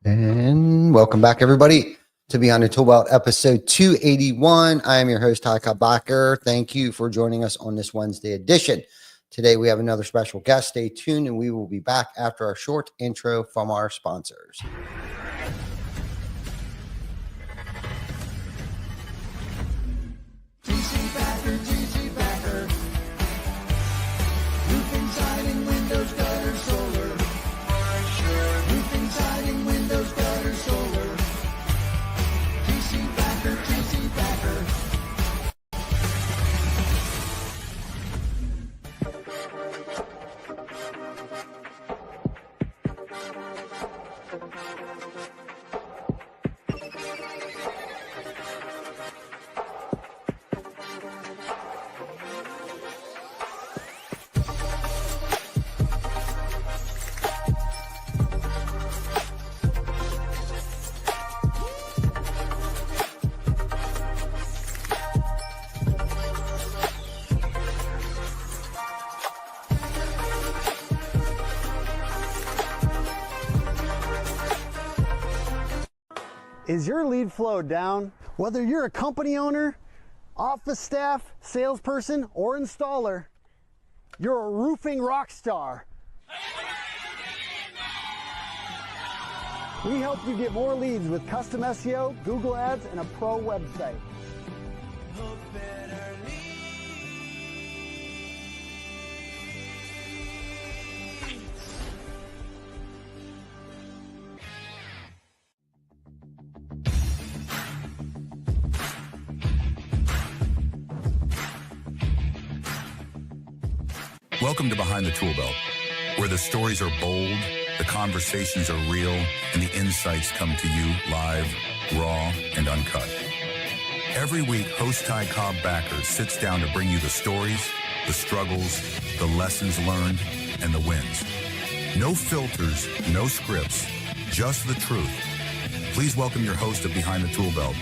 And welcome back, everybody, to Beyond the ToolBelt episode 281. I am your host, Cobb Backer. Thank you for joining us on this Wednesday edition. Today, we have another special guest. Stay tuned, and we will be back after our short intro from our sponsors. Roofing, siding, windows, gutters, solar. Roofing, siding, windows, gutters, solar. TC Backer, TC Backer. Is your lead flow down? Whether you're a company owner, office staff, salesperson, or installer, you're a roofing rock star. We help you get more leads with custom SEO, Google Ads, and a pro website. Welcome to Behind the ToolBelt, where the stories are bold, the conversations are real, and the insights come to you live, raw, and uncut. Every week, host Cobb Backer sits down to bring you the stories, the struggles, the lessons learned, and the wins. No filters, no scripts, just the truth. Please welcome your host of Behind the ToolBelt,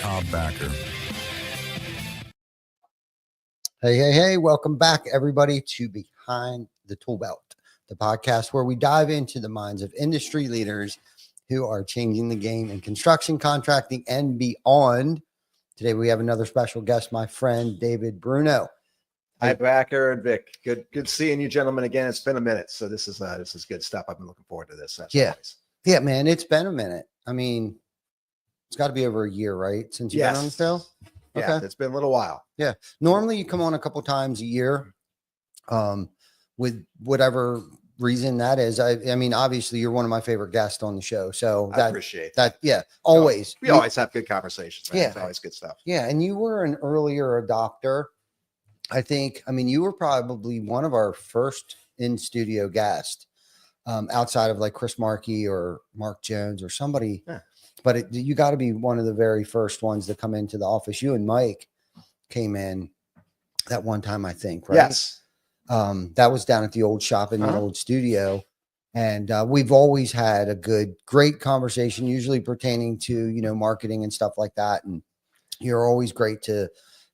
Cobb Backer. Hey, welcome back, everybody, to Behind the ToolBelt, the podcast where we dive into the minds of industry leaders who are changing the game in construction, contracting, and beyond. Today, we have another special guest, my friend, David Bruno. Hi, Backer and Vic. Good seeing you gentlemen again. It's been a minute, so this is good stuff. I've been looking forward to this. Yeah, man, it's been a minute. I mean, it's got to be over a year, right, since you've been on the show? Yeah, Okay. it's been a little while. Yeah. Normally you come on a couple times a year, with whatever reason that is. I mean, obviously you're one of my favorite guests on the show. So I appreciate that. Yeah, always. We always have good conversations, man. Yeah. It's always good stuff. Yeah. And you were an earlier adopter. I mean, you were probably one of our first in studio guests, outside of like Chris Markey or Mark Jones or somebody. Yeah. But you got to be one of the very first ones to come into the office. You and Mike came in that one time, I think, right? Yes. That was down at the old shop in the old studio. And we've always had a great conversation, usually pertaining to, marketing and stuff like that. And you're always great to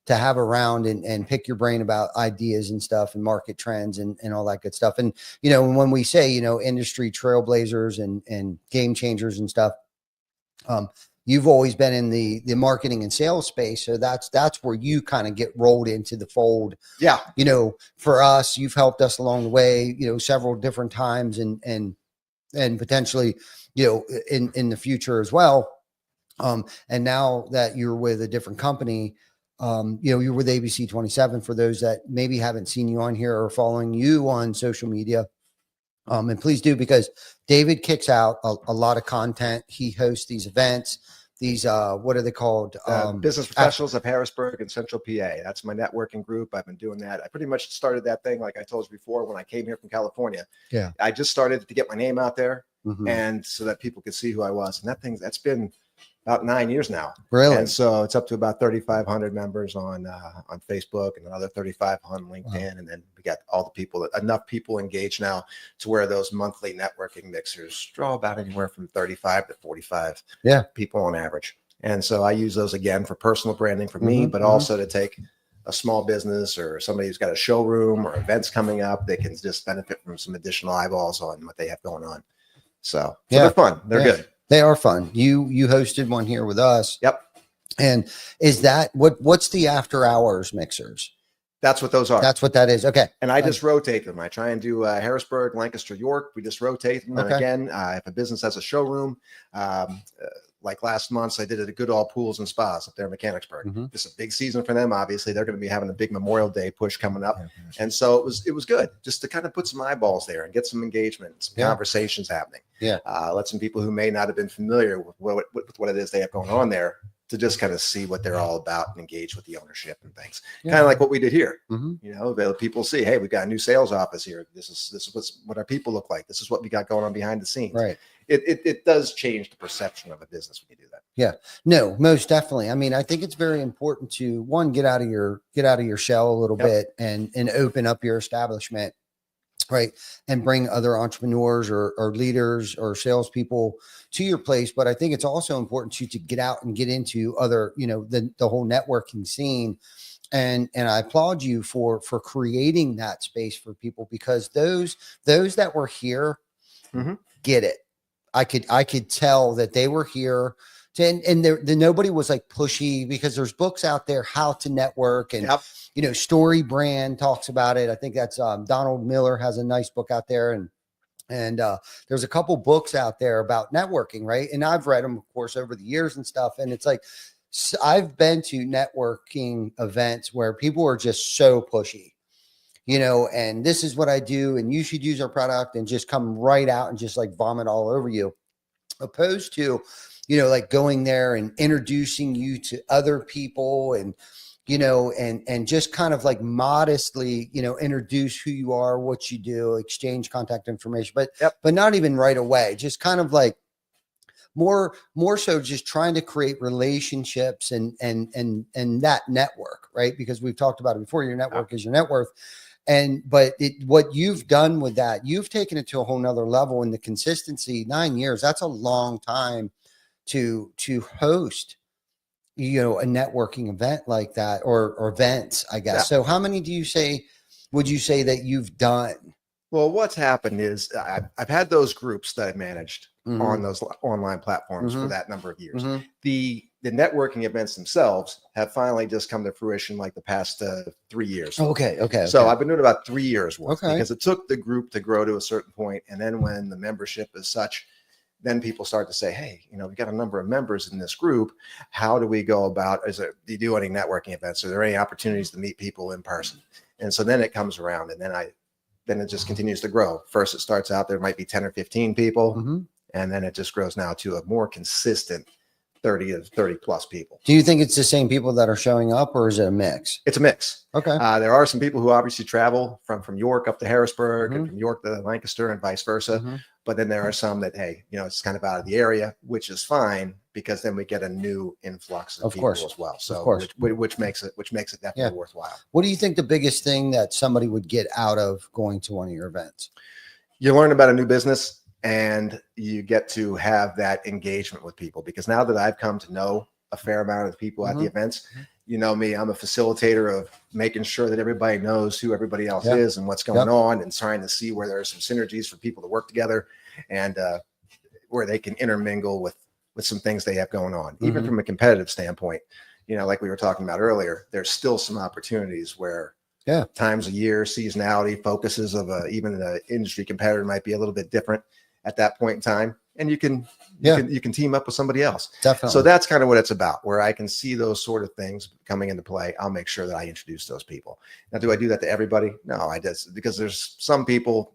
have around and pick your brain about ideas and stuff and market trends and all that good stuff. And, when we say, industry trailblazers and game changers and stuff, you've always been in the marketing and sales space. So that's where you kind of get rolled into the fold. Yeah. For us, you've helped us along the way, several different times and potentially, in the future as well. And now that you're with a different company, you're with ABC 27 for those that maybe haven't seen you on here or following you on social media. And please do, because David kicks out a lot of content. He hosts these events, these, what are they called? Business Professionals of Harrisburg and Central PA. That's my networking group. I've been doing that. I pretty much started that thing, like I told you before, when I came here from California. Yeah. I just started to get my name out there, Mhm. and so that people could see who I was. And that's been about 9 years now. Really? And so it's up to about 3,500 members on Facebook and another 3,500 on LinkedIn. Wow. And then we got all the people, enough people engaged now to where those monthly networking mixers draw about anywhere from 35 to 45 people on average. And so I use those again for personal branding for me, but also to take a small business or somebody who's got a showroom or events coming up, they can just benefit from some additional eyeballs on what they have going on. So Yeah. they're fun. They're good. They are fun. You hosted one here with us. Yep. And is that what's the after hours mixers? That's what those are. That's what that is. Okay. And I just rotate them. I try and do Harrisburg, Lancaster, York. We just rotate them. Okay. And again, if a business has a showroom, like last month, I did it at Good All Pools and Spas up there in Mechanicsburg. Mm-hmm. It's a big season for them. Obviously, they're going to be having a big Memorial Day push coming up. And so it was good just to kind of put some eyeballs there and get some engagement, some conversations happening. Yeah. Let some people who may not have been familiar with what it is they have going on there to just kind of see what they're all about and engage with the ownership and things. Kind of like what we did here. Mm-hmm. You know, the people see, hey, we've got a new sales office here. This is what our people look like. This is what we got going on behind the scenes. Right. It does change the perception of a business when you do that. Yeah, no, most definitely. I mean, I think it's very important to get out of your shell a little bit and open up your establishment, right? And bring other entrepreneurs or leaders or salespeople to your place. But I think it's also important to get out and get into other, the whole networking scene. And I applaud you for creating that space for people, because those that were here get it. I could tell that they were here and nobody was like pushy, because there's books out there how to network, and Story Brand talks about it. I think that's Donald Miller has a nice book out there, and there's a couple books out there about networking, right? And I've read them, of course, over the years and stuff. And it's like, I've been to networking events where people are just so pushy, and this is what I do, and you should use our product, and just come right out and just like vomit all over you, opposed to, like going there and introducing you to other people, and, and just kind of like modestly, introduce who you are, what you do, exchange contact information, but not even right away, just kind of like more so just trying to create relationships and that network, right? Because we've talked about it before, your network is your net worth. But what you've done with that, you've taken it to a whole nother level, and the consistency, 9 years, that's a long time to host, a networking event like that, or events, I guess. So how many would you say that you've done? Well, what's happened is I've had those groups that I've managed on those online platforms for that number of years. The networking events themselves have finally just come to fruition like the past 3 years. Okay. So I've been doing about 3 years worth, because it took the group to grow to a certain point. And then when the membership is such, then people start to say, hey, we've got a number of members in this group. How do we go about, do you do any networking events? Are there any opportunities to meet people in person? And so then it comes around, and then it just continues to grow. First, it starts out, there might be 10 or 15 people. And then it just grows now to a more consistent 30 to 30 plus people. Do you think it's the same people that are showing up, or is it a mix? It's a mix. Okay. There are some people who obviously travel from York up to Harrisburg and from York to Lancaster and vice versa. But then there are some that, hey, it's kind of out of the area, which is fine, because then we get a new influx of people as well. So which makes it definitely worthwhile. What do you think the biggest thing that somebody would get out of going to one of your events? You learn about a new business, and you get to have that engagement with people, because now that I've come to know a fair amount of people at the events, me, I'm a facilitator of making sure that everybody knows who everybody else is and what's going on, and trying to see where there are some synergies for people to work together, and where they can intermingle with some things they have going on. Even from a competitive standpoint, like we were talking about earlier, there's still some opportunities where times of year, seasonality, focuses of even the industry competitor might be a little bit different at that point in time, and you can team up with somebody else. Definitely. So that's kind of what it's about, where I can see those sort of things coming into play. I'll make sure that I introduce those people. Now, do I do that to everybody? No, I just, because there's some people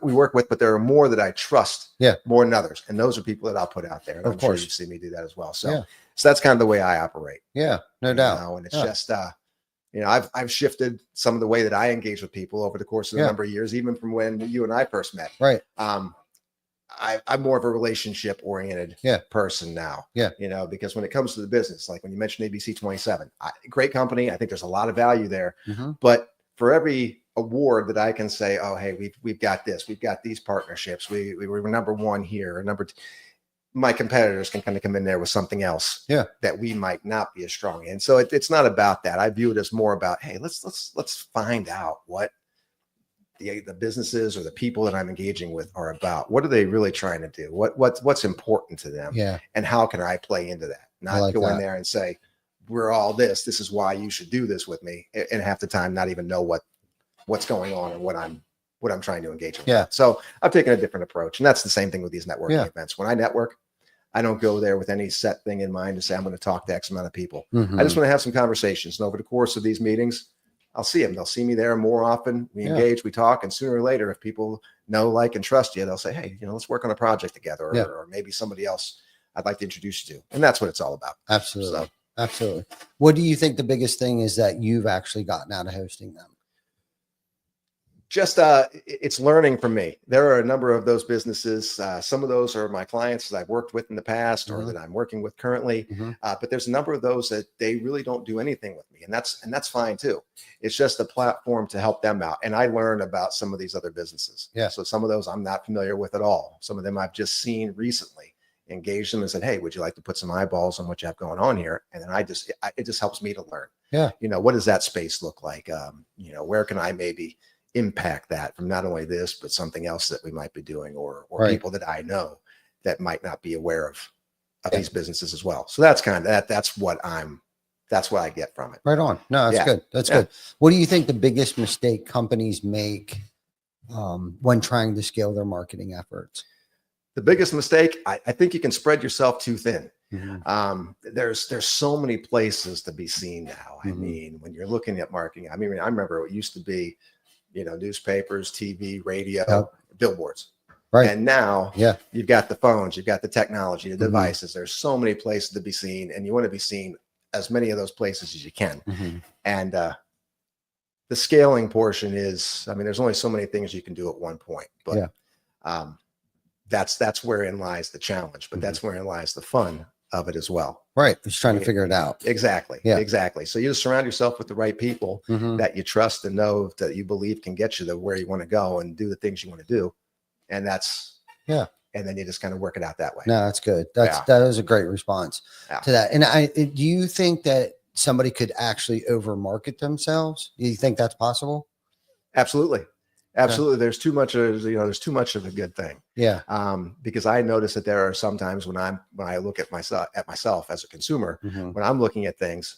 we work with, but there are more that I trust more than others, and those are people that I'll put out there. And I'm sure you've seen me do that as well. So that's kind of the way I operate. Yeah, no doubt. And it's just I've shifted some of the way that I engage with people over the course of a number of years, even from when you and I first met. Right. I'm more of a relationship oriented person now. Because when it comes to the business, like when you mentioned ABC 27, great company. I think there's a lot of value there, but for every award that I can say, oh, hey, we've got this, we've got these partnerships, we were number one here, or number two, my competitors can kind of come in there with something else that we might not be as strong in. So it's not about that. I view it as more about, hey, let's find out what the businesses or the people that I'm engaging with are about. What are they really trying to do? What's important to them? Yeah. And how can I play into that? Not go in there and say, we're all this. This is why you should do this with me. And half the time, not even know what's going on and what I'm trying to engage in. Yeah. So I've taken a different approach. And that's the same thing with these networking events. When I network, I don't go there with any set thing in mind to say I'm going to talk to X amount of people. I just want to have some conversations. And over the course of these meetings, I'll see them. They'll see me there more often. We engage, we talk, and sooner or later, if people know, like, and trust you, they'll say, hey, let's work on a project together, or maybe somebody else I'd like to introduce you to. And that's what it's all about. Absolutely. So, absolutely. What do you think the biggest thing is that you've actually gotten out of hosting them? Just it's learning from me. There are a number of those businesses. Some of those are my clients that I've worked with in the past or that I'm working with currently. But there's a number of those that they really don't do anything with me. And that's fine too. It's just a platform to help them out. And I learn about some of these other businesses. Yeah. So some of those I'm not familiar with at all. Some of them I've just seen recently, engaged them and said, hey, would you like to put some eyeballs on what you have going on here? And then it just helps me to learn. Yeah. What does that space look like? Where can I maybe impact that from not only this, but something else that we might be doing, or people that I know that might not be aware of these businesses as well. So that's kind of that's what I get from it. Right on. No, that's good. That's good. What do you think the biggest mistake companies make when trying to scale their marketing efforts? The biggest mistake, I think you can spread yourself too thin. There's so many places to be seen now. I mean, when you're looking at marketing, I remember it used to be, newspapers, TV, radio, billboards. Right. And now you've got the phones, you've got the technology, the devices. There's so many places to be seen, and you want to be seen as many of those places as you can. And the scaling portion is, there's only so many things you can do at one point, but that's wherein lies the challenge, but that's wherein lies the fun of it as well. Right. Just trying to figure it out. Exactly. Yeah. Exactly. So you just surround yourself with the right people that you trust and know that you believe can get you to where you want to go and do the things you want to do. And that's, and then you just kind of work it out that way. No, that's good. That was a great response to that. And do you think that somebody could actually over market themselves? Do you think that's possible? Absolutely. Absolutely. There's too much of, a good thing. Yeah. Because I notice that there are some times when I look at myself as a consumer, when I'm looking at things,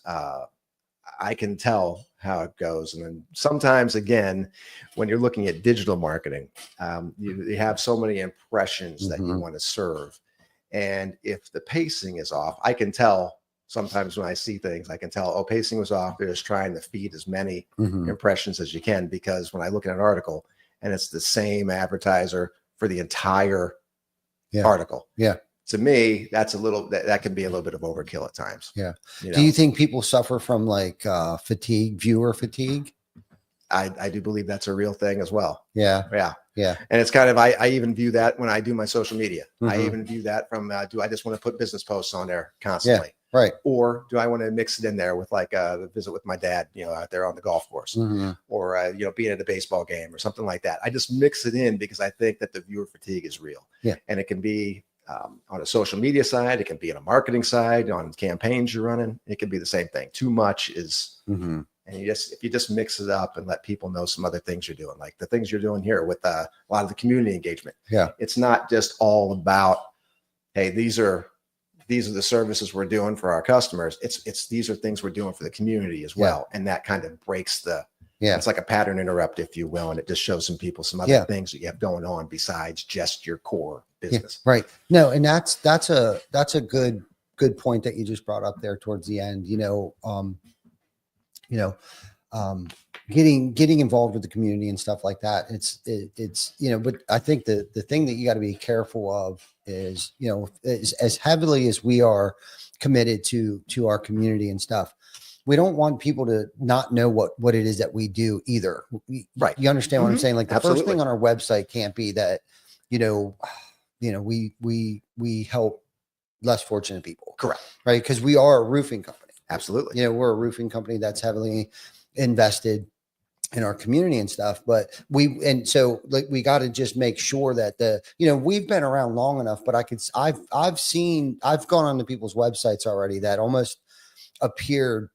I can tell how it goes. And then sometimes, again, when you're looking at digital marketing, you have so many impressions that you want to serve. And if the pacing is off, I can tell sometimes when I see things, I can tell, pacing was off. They're just trying to feed as many impressions as you can, because when I look at an article and it's the same advertiser for the entire article. Yeah. To me, that's that can be a little bit of overkill at times. Yeah. Do you think people suffer from like viewer fatigue? I do believe that's a real thing as well. Yeah. Yeah. Yeah. And it's kind of, I even view that when I do my social media. I even view that from, do I just want to put business posts on there constantly? Right. Or do I want to mix it in there with like a visit with my dad, out there on the golf course, or, being at a baseball game or something like that. I just mix it in because I think that the viewer fatigue is real. Yeah. And it can be on a social media side. It can be on a marketing side, on campaigns you're running. It can be the same thing. Too much is, and if you just mix it up and let people know some other things you're doing, like the things you're doing here with a lot of the community engagement. Yeah. It's not just all about, hey, these are the services we're doing for our customers. These are things we're doing for the community as well. And that kind of breaks it's like a pattern interrupt, if you will. And it just shows some people some other things that you have going on besides just your core business. Yeah, right. No. And that's a good point that you just brought up there towards the end, getting involved with the community and stuff like that. It's but I think the thing that you got to be careful of is, as heavily as we are committed to our community and stuff, we don't want people to not know what it is that we do either. Right. You understand what I'm saying? Like the first thing on our website can't be that, we help less fortunate people. Correct. Right. Because we are a roofing company. Absolutely. We're a roofing company that's heavily invested in our community and stuff. But so like, we got to just make sure that we've been around long enough, but I've gone onto people's websites already that almost appeared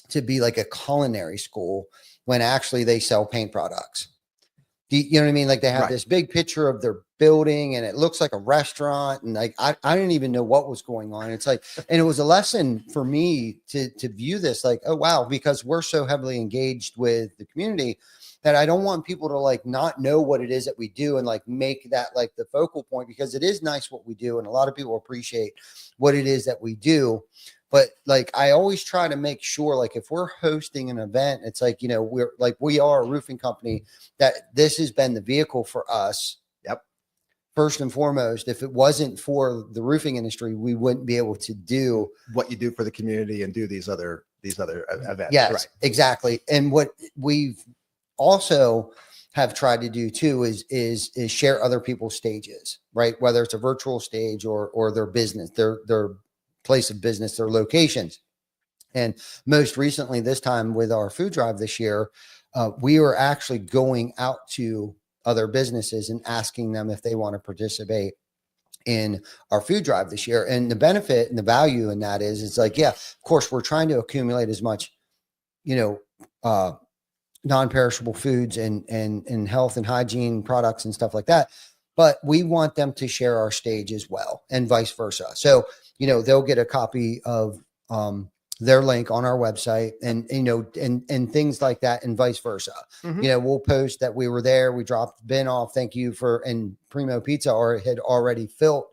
to be like a culinary school when actually they sell paint products. You know what I mean? Like they have Right. this big picture of their building and it looks like a restaurant. And like, I didn't even know what was going on. It's like, and it was a lesson for me to view this like, oh, wow, because we're so heavily engaged with the community that I don't want people to like not know what it is that we do and like make that like the focal point, because it is nice what we do. And a lot of people appreciate what it is that we do. But like, I always try to make sure, like, if we're hosting an event, it's like, we are a roofing company, that this has been the vehicle for us. Yep. First and foremost, if it wasn't for the roofing industry, we wouldn't be able to do what you do for the community and do these other events. Yes, Right. exactly. And what we've also have tried to do too is share other people's stages, right? Whether it's a virtual stage or their business, their place of business, their locations. And most recently, this time with our food drive this year, we are actually going out to other businesses and asking them if they want to participate in our food drive this year. And the benefit and the value in that is, it's like, yeah, of course, we're trying to accumulate as much, non-perishable foods and health and hygiene products and stuff like that. But we want them to share our stage as well, and vice versa. So, they'll get a copy of their link on our website and things like that, and vice versa. Mhm. We'll post that we were there, we dropped the bin off, thank you and Primo Pizza had already filled,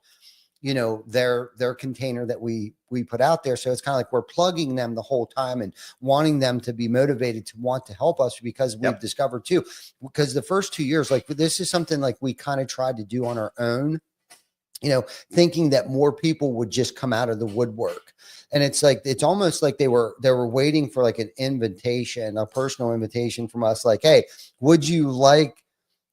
their container that we put out there. So it's kind of like we're plugging them the whole time and wanting them to be motivated to want to help us, because we've discovered too, because the first 2 years, like, this is something like we kind of tried to do on our own, thinking that more people would just come out of the woodwork. And it's like, it's almost like they were waiting for like an invitation, a personal invitation from us. Like, hey, would you like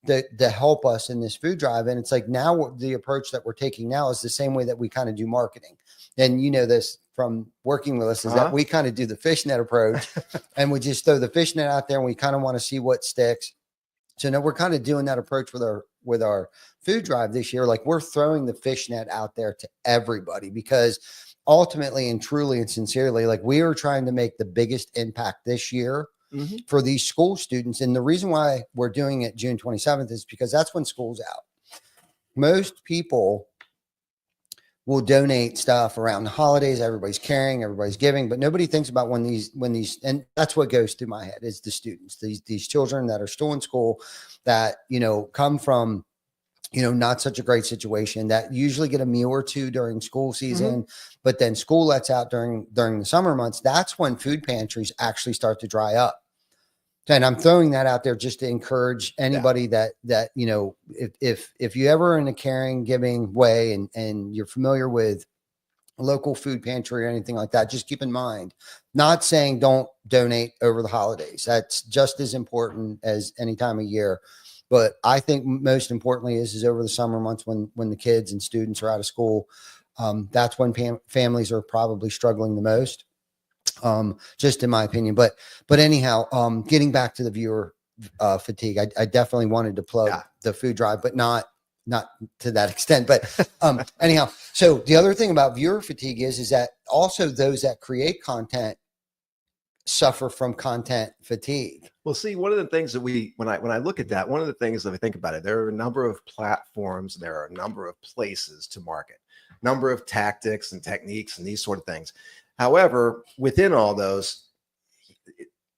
to help us in this food drive? And it's like, now the approach that we're taking now is the same way that we kind of do marketing. And this from working with us is that we kind of do the fishnet approach and we just throw the fishnet out there and we kind of want to see what sticks. So now we're kind of doing that approach with our food drive this year. Like, we're throwing the fishnet out there to everybody, because ultimately and truly and sincerely, like, we are trying to make the biggest impact this year for these school students. And the reason why we're doing it June 27th is because that's when school's out. Most people will donate stuff around the holidays. Everybody's caring, everybody's giving, but nobody thinks about when these, and that's what goes through my head, is the students, these children that are still in school that, come from, not such a great situation, that usually get a meal or two during school season, but then school lets out during the summer months. That's when food pantries actually start to dry up. And I'm throwing that out there just to encourage anybody that, if you ever in a caring, giving way and you're familiar with a local food pantry or anything like that, just keep in mind, not saying don't donate over the holidays. That's just as important as any time of year. But I think most importantly is over the summer months when the kids and students are out of school. That's when families are probably struggling the most. Just in my opinion, but anyhow, getting back to the viewer fatigue, I definitely wanted to plug the food drive, but not to that extent. But anyhow, so the other thing about viewer fatigue is that also those that create content suffer from content fatigue. Well, see, one of the things that when I look at that, one of the things that I think about it, there are a number of platforms, there are a number of places to market, number of tactics and techniques and these sort of things. However, within all those,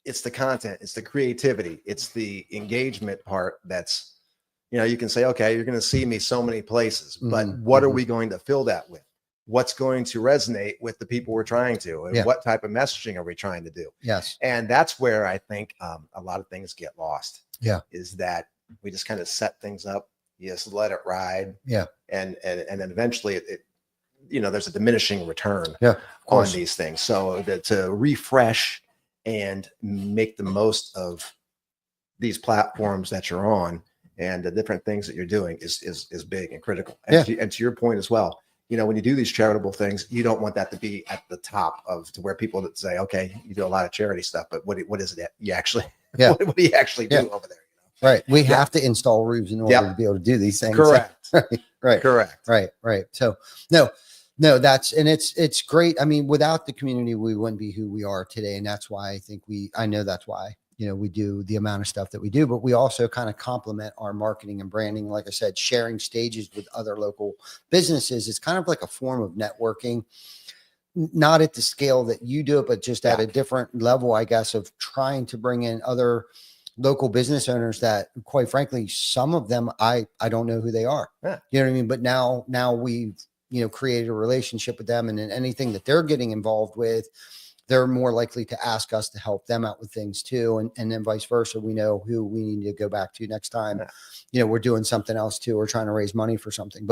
it's the content, it's the creativity, it's the engagement part that's, you can say, okay, you're going to see me so many places, but what are we going to fill that with? What's going to resonate with the people we're trying to, and what type of messaging are we trying to do? Yes. And that's where I think a lot of things get lost. Yeah. Is that we just kind of set things up, you just let it ride. Yeah. And then eventually it there's a diminishing return on these things. So to refresh and make the most of these platforms that you're on and the different things that you're doing is big and critical. And, and to your point as well, when you do these charitable things, you don't want that to be at the top of to where people that say, okay, you do a lot of charity stuff, but what is it that you actually, Yeah. what do you actually do over there? Right. We have to install roofs in order to be able to do these things. Correct. Right. Correct. Right. So no, it's great. I mean, without the community, we wouldn't be who we are today. And that's why I know that's why, we do the amount of stuff that we do, but we also kind of complement our marketing and branding. Like I said, sharing stages with other local businesses. It's kind of like a form of networking, not at the scale that you do it, but just at a different level, I guess, of trying to bring in other local business owners that, quite frankly, some of them, I don't know who they are. Yeah. You know what I mean? But now we've, created a relationship with them, and then anything that they're getting involved with, they're more likely to ask us to help them out with things too. And then vice versa. We know who we need to go back to next time. Yeah. We're doing something else too. We're trying to raise money for something.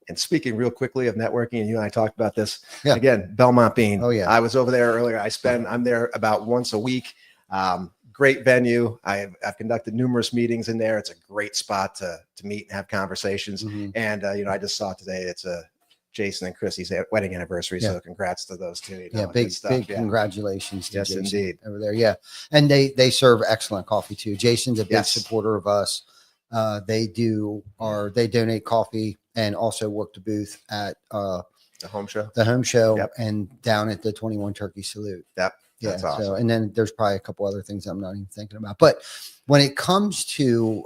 And speaking real quickly of networking, and you and I talked about this again, Belmont Bean. Oh yeah. I was over there earlier. I'm there about once a week. Great venue. I've conducted numerous meetings in there. It's a great spot to meet and have conversations. Mm-hmm. And, I just saw today, it's Jason and Chrissy's wedding anniversary. So congrats to those two. Big congratulations to Jason indeed over there. Yeah. And they serve excellent coffee too. Jason's a big supporter of us. They donate coffee and also work the booth at the home show and down at the 21 Turkey Salute. That's awesome. So, and then there's probably a couple other things I'm not even thinking about, but when it comes to,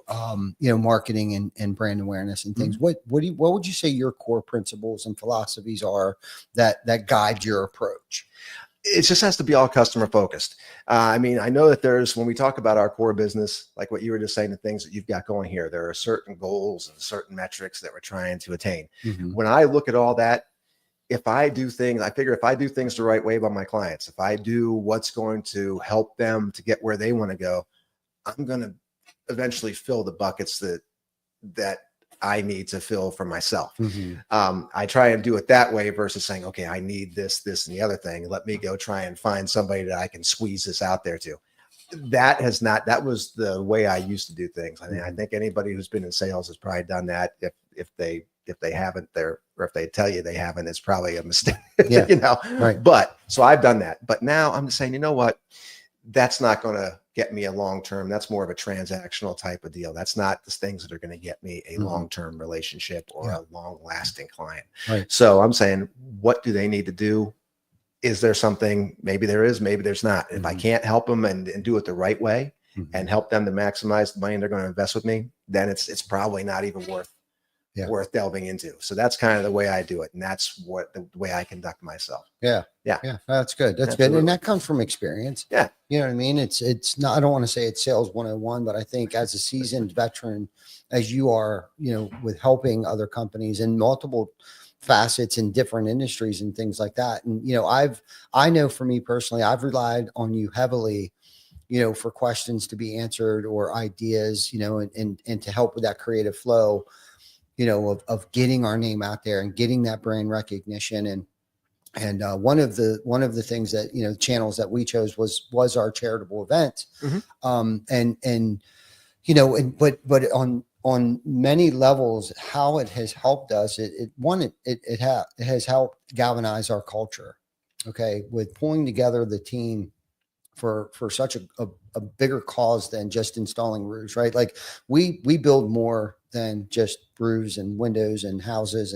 marketing and brand awareness and things, what would you say your core principles and philosophies are that guide your approach? It just has to be all customer focused. I know that when we talk about our core business, like what you were just saying, the things that you've got going here, there are certain goals and certain metrics that we're trying to attain. Mm-hmm. When I look at all that, I figure if I do things the right way by my clients, if I do what's going to help them to get where they want to go, I'm going to eventually fill the buckets that I need to fill for myself. Mm-hmm. I try and do it that way versus saying, okay, I need this, and the other thing. Let me go try and find somebody that I can squeeze this out there to. That was the way I used to do things. I think anybody who's been in sales has probably done that. If they haven't, or if they tell you they haven't, it's probably a mistake. Right. But so I've done that. But now I'm just saying, you know what? That's not going to get me a long-term. That's more of a transactional type of deal. That's not the things that are going to get me a long-term relationship or a long-lasting client. Right. So I'm saying, what do they need to do? Is there something? Maybe there is, maybe there's not. If I can't help them and do it the right way and help them to maximize the money they're going to invest with me, then it's probably not even worth delving into. So that's kind of the way I do it. And that's the way I conduct myself. Yeah. That's good. That's good. And that comes from experience. Yeah. You know what I mean? It's not, I don't want to say it's sales 101, but I think as a seasoned veteran, as you are, with helping other companies in multiple facets in different industries and things like that. And, I know for me personally, I've relied on you heavily, for questions to be answered or ideas, and to help with that creative flow, of getting our name out there and getting that brand recognition. And one of the things that, channels that we chose was our charitable event. But on many levels, how it has helped us, it has helped galvanize our culture. Okay. With pulling together the team for such a bigger cause than just installing roofs, right? Like we build more than just roofs and windows and houses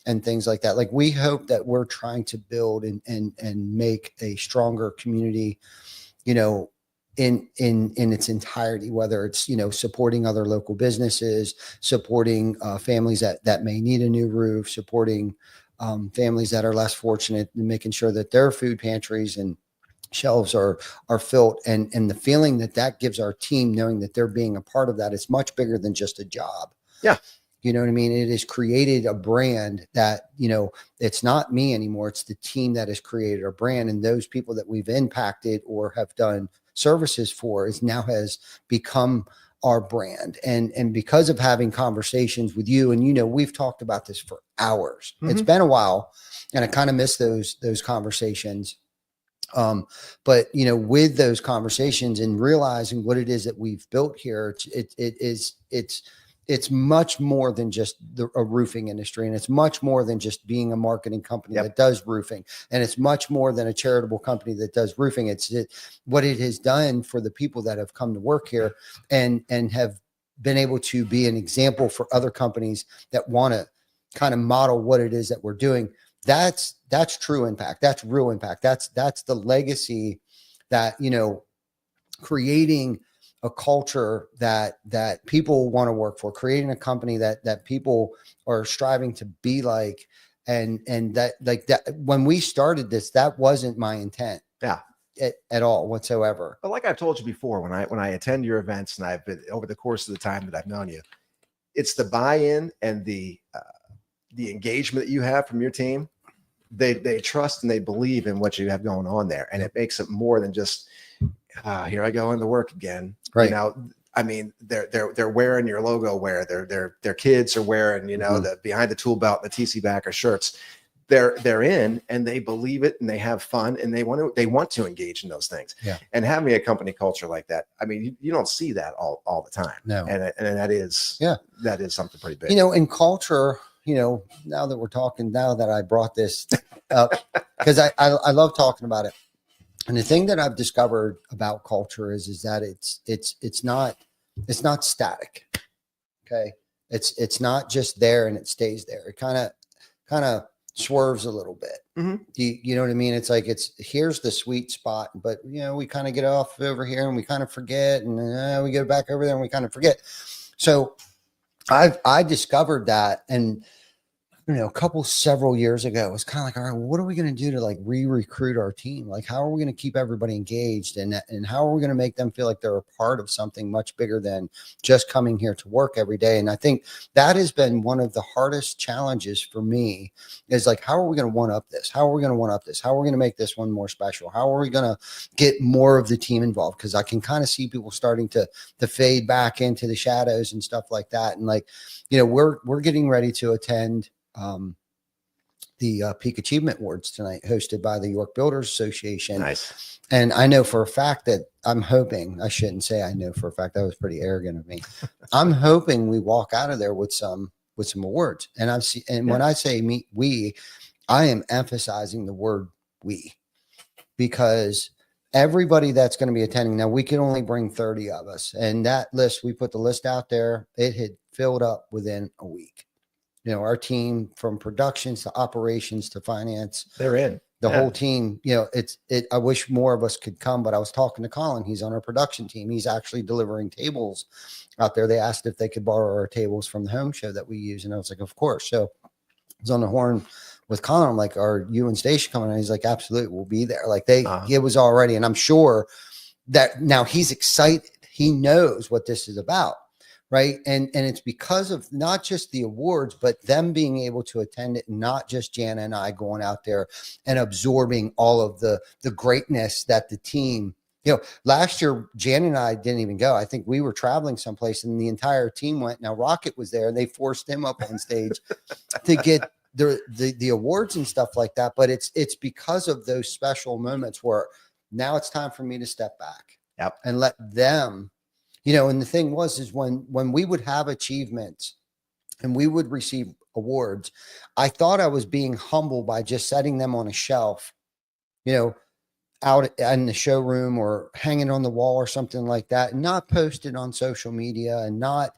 and things like that. Like we hope that we're trying to build and make a stronger community, in its entirety, whether it's, supporting other local businesses, supporting families that may need a new roof, supporting families that are less fortunate, and making sure that their food pantries and shelves are filled, and the feeling that gives our team, knowing that they're being a part of that, is much bigger than just a job. Yeah. You know what I mean? It has created a brand that, it's not me anymore. It's the team that has created a brand, and those people that we've impacted or have done services for has become our brand. And because of having conversations with you, and, we've talked about this for hours. It's been a while, and I kind of miss those conversations. But with those conversations and realizing what it is that we've built here, it's it's much more than just a roofing industry, and it's much more than just being a marketing company that does roofing, and it's much more than a charitable company that does roofing. What it has done for the people that have come to work here and have been able to be an example for other companies that want to kind of model what it is that we're doing. That's true impact. That's real impact. That's the legacy that, creating a culture that people want to work for, creating a company that people are striving to be like. And that, like that, when we started this, that wasn't my intent. Yeah. At all whatsoever. But like I've told you before, when I attend your events, and I've been over the course of the time that I've known you, it's the buy-in and the engagement that you have from your team. They trust and they believe in what you have going on there, and it makes it more than just here I go into work again. Right. I mean, they're wearing your logo, where their kids are wearing, the behind the tool belt, the TC Backer shirts. They're in, and they believe it, and they have fun, and they want to engage in those things. Yeah. And having a company culture like that, I mean, you don't see that all the time. No. And that is something pretty big. In culture, now that we're talking, now that I brought this up, because I love talking about it. And the thing that I've discovered about culture is that it's not static. Okay. It's not just there and it stays there. It kind of swerves a little bit. Mm-hmm. You know what I mean? It's like, here's the sweet spot, but we kind of get off over here and we kind of forget, and we get back over there and we kind of forget. So I discovered that, and several years ago, it was kind of like, all right, well, what are we going to do to like re-recruit our team? Like, how are we going to keep everybody engaged, and how are we going to make them feel like they're a part of something much bigger than just coming here to work every day? And I think that has been one of the hardest challenges for me, is like, how are we going to one up this? How are we going to one up this? How are we going to make this one more special? How are we going to get more of the team involved? Because I can kind of see people starting to fade back into the shadows and stuff like that. And like, we're getting ready to attend the Peak Achievement Awards tonight, hosted by the York Builders Association. Nice. And I know for a fact that I shouldn't say I know for a fact, that was pretty arrogant of me. I'm hoping we walk out of there with some awards. And when I say we, I am emphasizing the word we, because everybody that's going to be attending, now we can only bring 30 of us. And that list, we put the list out there, it had filled up within a week. Our team, from productions to operations to finance, they're in. The whole team, I wish more of us could come, but I was talking to Colin. He's on our production team. He's actually delivering tables out there. They asked if they could borrow our tables from the home show that we use. And I was like, of course. So I was on the horn with Colin. I'm like, are you and Stacia coming? And he's like, absolutely, we'll be there. Like it was already, and I'm sure that now he's excited. He knows what this is about. Right. And it's because of not just the awards, but them being able to attend it, not just Jana and I going out there and absorbing all of the greatness that the team, last year, Jana and I didn't even go. I think we were traveling someplace and the entire team went. Now Rocket was there and they forced him up on stage to get the awards and stuff like that. But it's because of those special moments where now it's time for me to step back and let them. And the thing is when we would have achievements and we would receive awards, I thought I was being humble by just setting them on a shelf, out in the showroom or hanging on the wall or something like that, and not posted on social media, and not,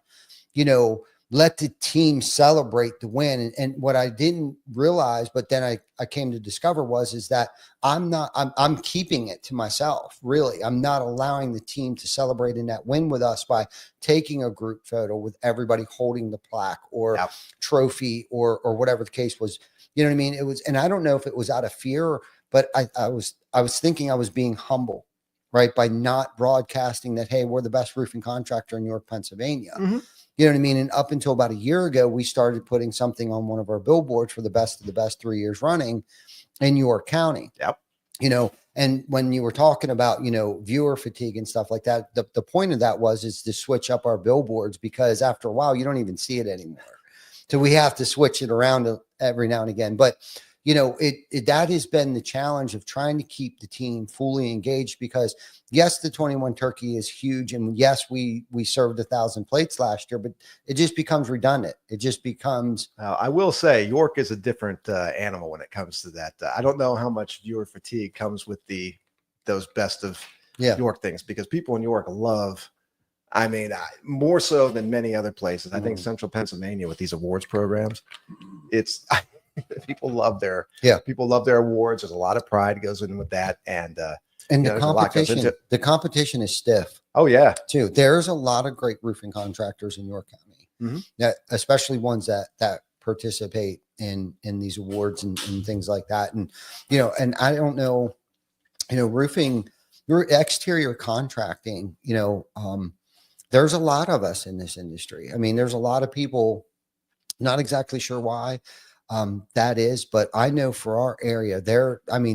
let the team celebrate the win. And what I didn't realize, but then I came to discover is that I'm keeping it to myself. Really. I'm not allowing the team to celebrate in that win with us by taking a group photo with everybody holding the plaque or trophy or whatever the case was. You know what I mean? It was, and I don't know if it was out of fear, but I was thinking I was being humble, right? By not broadcasting that, hey, we're the best roofing contractor in York, Pennsylvania. Mm-hmm. You know what I mean? And up until about a year ago, we started putting something on one of our billboards for the best of the best 3 years running in York County. Yep. And when you were talking about, viewer fatigue and stuff like that, the point of that is to switch up our billboards, because after a while, you don't even see it anymore. So we have to switch it around every now and again. But, that has been the challenge of trying to keep the team fully engaged, because yes, the 21 turkey is huge. And yes, we served 1,000 plates last year, but it just becomes redundant. It just becomes. I will say York is a different animal when it comes to that. I don't know how much viewer fatigue comes with those best of York things, because people in York love, more so than many other places. I think Central Pennsylvania with these awards programs, people love their awards. There's a lot of pride goes in with that, and the competition is stiff. Oh yeah, too. There's a lot of great roofing contractors in York County, that especially ones that participate in these awards and things like that. And and I don't know, roofing, exterior contracting. There's a lot of us in this industry. I mean, there's a lot of people. Not exactly sure why that is, but I know for our area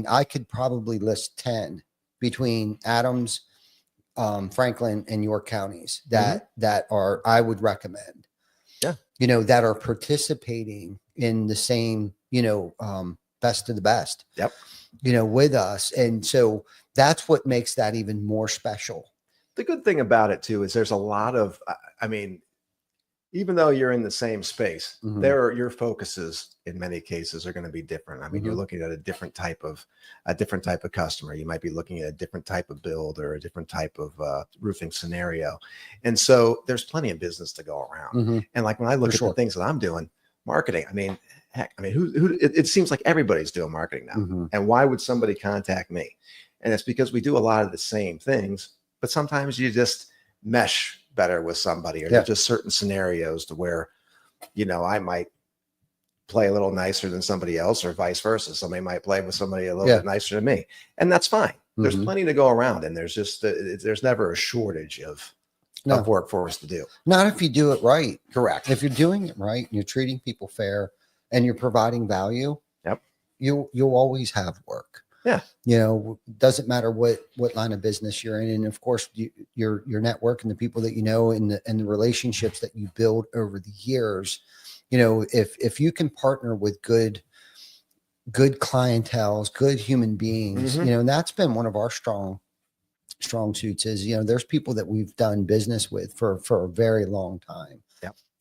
I could probably list 10 between Adams, Franklin, and York counties that are, I would recommend, that are participating in the same, best of the best, with us. And so that's what makes that even more special. The good thing about it too is there's a lot of, even though you're in the same space, your focuses in many cases are going to be different. You're looking at a different type of customer. You might be looking at a different type of build or a different type of roofing scenario. And so there's plenty of business to go around. And like when I look at the things that I'm doing, marketing, it seems like everybody's doing marketing now. And why would somebody contact me? And it's because we do a lot of the same things, but sometimes you just mesh better with somebody, or there's just certain scenarios to where, I might play a little nicer than somebody else, or vice versa. Somebody might play with somebody a little bit nicer than me. And that's fine. There's plenty to go around, and there's just, there's never a shortage of work for us to do. Not if you do it right. Correct. If you're doing it right, and you're treating people fair, and you're providing value, you'll always have work. Yeah. Doesn't matter what line of business you're in. And of course, your network and the people that and the relationships that you build over the years, if you can partner with good clienteles, good human beings, and that's been one of our strong suits is, there's people that we've done business with for a very long time.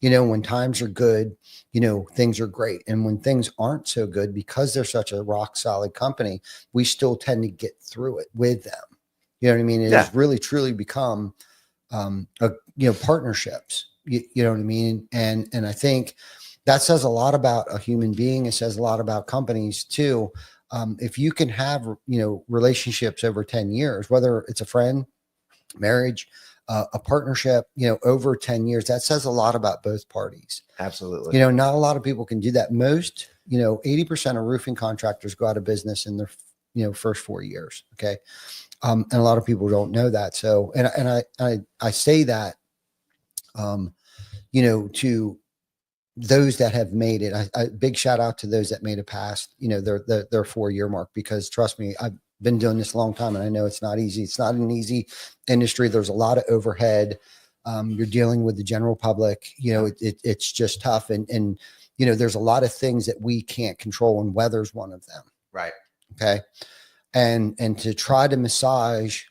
When times are good, things are great. And when things aren't so good, because they're such a rock solid company, we still tend to get through it with them. You know what I mean? It has really, truly become, partnerships, you know what I mean? And I think that says a lot about a human being. It says a lot about companies too. If you can have, relationships over 10 years, whether it's a friend, marriage, a partnership, over 10 years, that says a lot about both parties. Absolutely. Not a lot of people can do that. Most, 80% of roofing contractors go out of business in their, first 4 years. Okay. And a lot of people don't know that. So, and I say that, to those that have made it, I big shout out to those that made it past, their 4 year mark, because trust me, I've been doing this a long time, and I know it's not easy. It's not an easy industry. There's a lot of overhead. You're dealing with the general public, it's just tough. And, there's a lot of things that we can't control, and weather's one of them. Right. Okay. And to try to massage,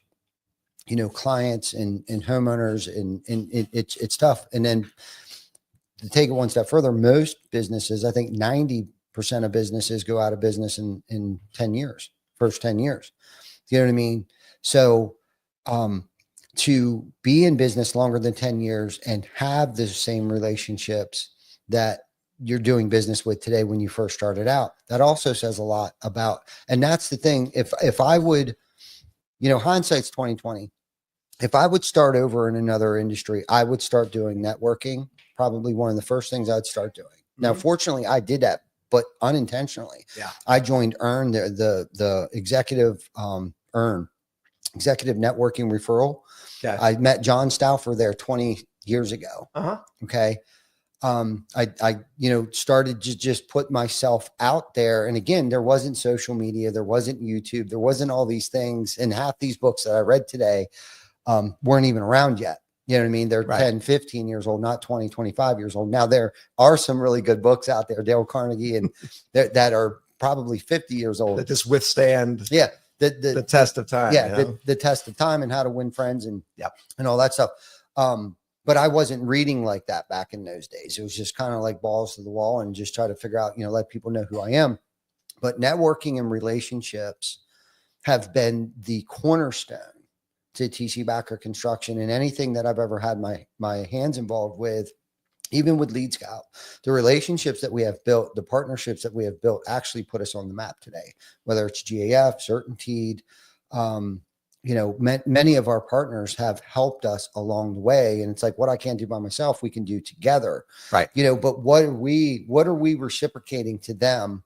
clients and homeowners and it's tough. And then to take it one step further, most businesses, I think 90% of businesses go out of business in 10 years. First 10 years. You know what I mean? So, to be in business longer than 10 years and have the same relationships that you're doing business with today when you first started out, that also says a lot about, and that's the thing. If I would, hindsight's 2020. If I would start over in another industry, I would start doing networking. Probably one of the first things I'd start doing. Now, fortunately, I did that, but unintentionally. Yeah. I joined EARN, the executive executive networking referral. Okay. I met John Stauffer there 20 years ago. Okay. I started to just put myself out there. And again, there wasn't social media. There wasn't YouTube. There wasn't all these things. And half these books that I read today weren't even around yet. You know what I mean? They're 10, 15 years old, not 20, 25 years old. Now there are some really good books out there, Dale Carnegie, and that are probably 50 years old. That just withstand Yeah. the test of time. Yeah. You know? The test of time and how to win friends and, Yep. and all that stuff. But I wasn't reading like that back in those days. It was just kind of like balls to the wall and just try to figure out, let people know who I am. But networking and relationships have been the cornerstone to TC Backer Construction, and anything that I've ever had my hands involved with, even with Lead Scout. The relationships that we have built, the partnerships that we have built actually put us on the map today, whether it's GAF, Certainteed. Many of our partners have helped us along the way. And it's like, what I can't do by myself, we can do together. Right. But what are we reciprocating to them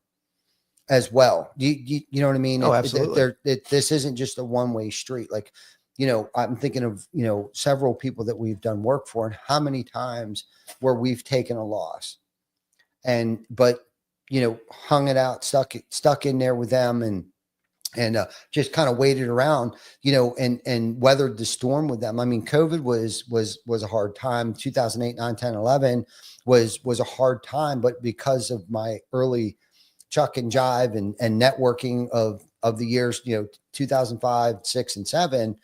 as well? You know what I mean? Oh, absolutely. This isn't just a one-way street. Like, I'm thinking of, several people that we've done work for, and how many times where we've taken a loss but hung it out, stuck in there with them and just kind of waited around, and weathered the storm with them. I mean, COVID was a hard time. 2008, 9, 10, 11 was a hard time, but because of my early chuck and jive and networking of the years, 2005, 6, and 7,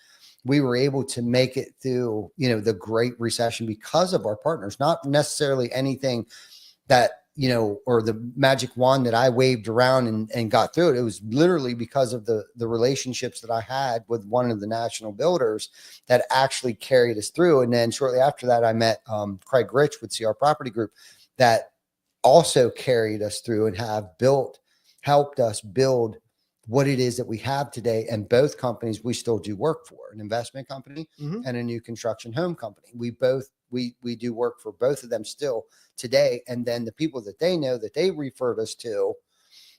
we were able to make it through, the Great Recession because of our partners, not necessarily anything that, or the magic wand that I waved around and got through it. It was literally because of the relationships that I had with one of the national builders that actually carried us through. And then shortly after that, I met Craig Rich with CR Property Group that also carried us through and helped us build what it is that we have today. And both companies we still do work for, an investment company and a new construction home company. We do work for both of them still today. And then the people that they know that they referred us to,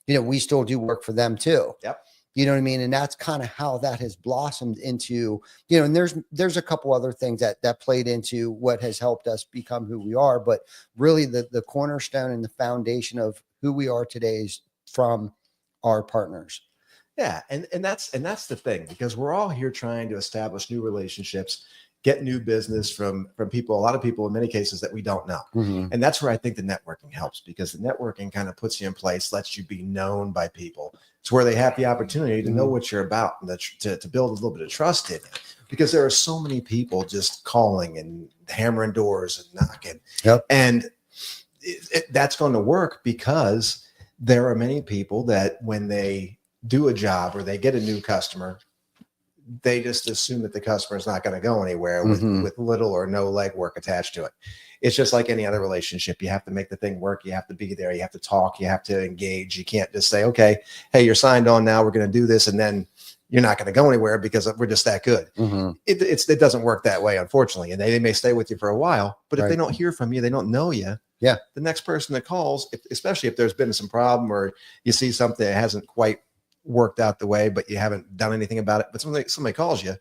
we still do work for them too. Yep. You know what I mean? And that's kind of how that has blossomed into, and there's a couple other things that played into what has helped us become who we are. But really the cornerstone and the foundation of who we are today is from our partners. Yeah. And that's the thing, because we're all here trying to establish new relationships, get new business from people, a lot of people in many cases that we don't know. And that's where I think the networking helps, because the networking kind of puts you in place, lets you be known by people. It's where they have the opportunity to know what you're about and to build a little bit of trust in you, because there are so many people just calling and hammering doors and knocking. Yep. And that's going to work because there are many people that when they do a job or they get a new customer, they just assume that the customer is not going to go anywhere with little or no legwork attached to it. It's just like any other relationship. You have to make the thing work. You have to be there. You have to talk. You have to engage. You can't just say, okay, hey, you're signed on now. We're going to do this. And then you're not going to go anywhere because we're just that good. It doesn't work that way, unfortunately. And they may stay with you for a while, but if they don't hear from you, they don't know you. Yeah. The next person that calls, especially if there's been some problem or you see something that hasn't quite worked out the way, but you haven't done anything about it, but somebody calls you,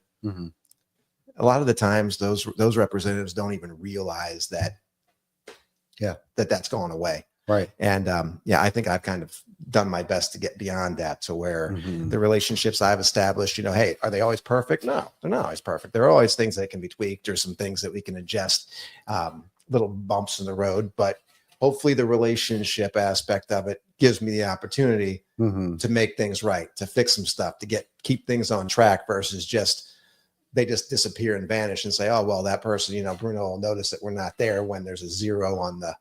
a lot of the times those representatives don't even realize that's gone away. Right. And I think I've kind of done my best to get beyond that, to where the relationships I've established, hey, are they always perfect? No, they're not always perfect. There are always things that can be tweaked or some things that we can adjust, little bumps in the road, but hopefully the relationship aspect of it gives me the opportunity to make things right, to fix some stuff, to keep things on track versus they just disappear and vanish and say, oh, well, that person, Bruno will notice that we're not there when there's a 0 on the,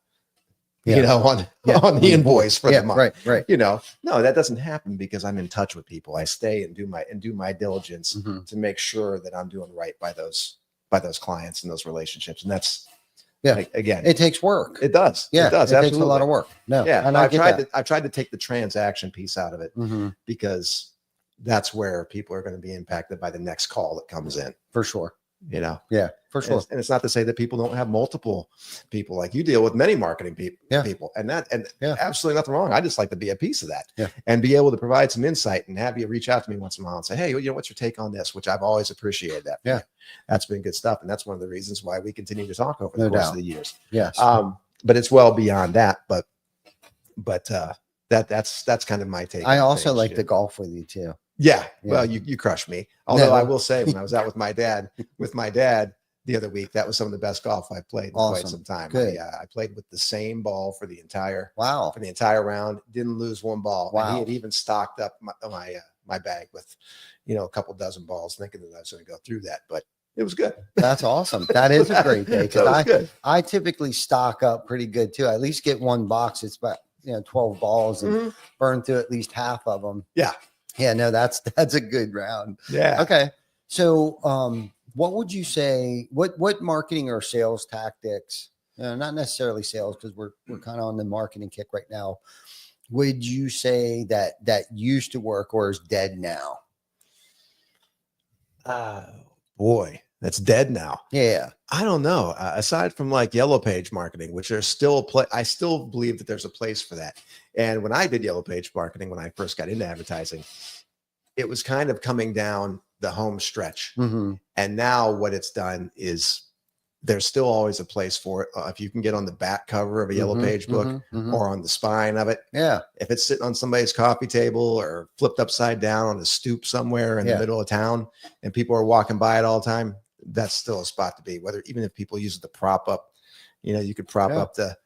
on the invoice for the month. Right. No, that doesn't happen because I'm in touch with people. I stay and do my diligence to make sure that I'm doing right by those clients and those relationships. And that's, again, it takes work. It does. Yeah, it does. It takes a lot of work. No. Yeah. And I've tried to take the transaction piece out of it because that's where people are going to be impacted by the next call that comes in. For sure. Yeah, for sure. And it's not to say that people don't have multiple people. Like, you deal with many marketing people, and absolutely nothing wrong. I just like to be a piece of that and be able to provide some insight and have you reach out to me once in a while and say, hey, what's your take on this? Which I've always appreciated that. Yeah. That's been good stuff. And that's one of the reasons why we continue to talk over the course of the years. Yes. But it's well beyond that. But that's kind of my take. I also like to golf with you too. Yeah. Well, you crushed me. Although I will say, when I was out with my dad, the other week. That was some of the best golf I played in quite Awesome. some time. Good. I played with the same ball for the entire Wow. round. Didn't lose one ball. Wow. And he had even stocked up my bag with, a couple dozen balls, thinking that I was going to go through that, but it was good. That's awesome. That is a great day. So it was good. I typically stock up pretty good too. I at least get one box. It's about 12 balls and burn through at least half of them. Yeah. Yeah. No, that's a good round. Yeah. Okay. So, what would you say? What marketing or sales tactics? Not necessarily sales, because we're kind of on the marketing kick right now. Would you say that used to work or is dead now? Boy, that's dead now. Yeah. I don't know. Aside from like Yellow Page marketing, which there's still I still believe that there's a place for that. And when I did Yellow Page marketing, when I first got into advertising, it was kind of coming down the home stretch. Mm-hmm. And now what it's done is there's still always a place for it. If you can get on the back cover of a Yellow Page book or on the spine of it. Yeah. If it's sitting on somebody's coffee table or flipped upside down on a stoop somewhere in the middle of town and people are walking by it all the time, that's still a spot to be. Even if people use it to prop up, you could prop up the